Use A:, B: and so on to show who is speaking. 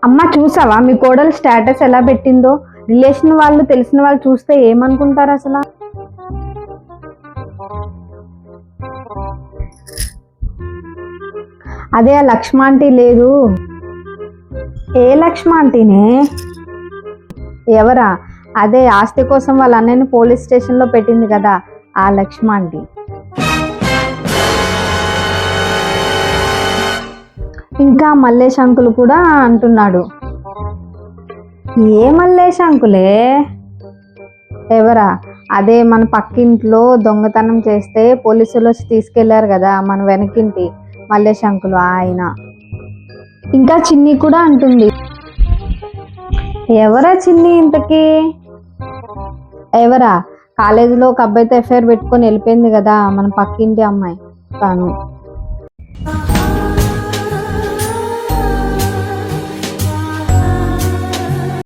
A: అమ్మ చూసావా మీ కోడలు స్టేటస్ ఎలా పెట్టిందో? రిలేషన్ వాళ్ళు తెలిసిన వాళ్ళు చూస్తే ఏమనుకుంటారు అసలు? అదే ఆ లక్ష్మాంటి లేదు. ఏ లక్ష్మాంటినే? ఎవరా? అదే ఆస్తి కోసం వాళ్ళ అన్నయ్యని పోలీస్ స్టేషన్లో పెట్టింది కదా, ఆ లక్ష్మాంటి. ఇంకా మల్లేష్ అంకుల్ కూడా అంటున్నాడు. ఏ మల్లేష్ అంకులే? ఎవరా? అదే మన పక్కింట్లో దొంగతనం చేస్తే పోలీసులు వచ్చి తీసుకెళ్లారు కదా మన వెనకింటి మల్లేష్ అంకుల్ ఆయన. ఇంకా చిన్ని కూడా అంటుంది. ఎవరా చిన్ని ఇంతకీ? ఎవరా? కాలేజీలో ఒక అబ్బాయితో ఎఫ్ఐఆర్ పెట్టుకొని వెళ్ళిపోయింది కదా మన పక్కింటి అమ్మాయి, తను.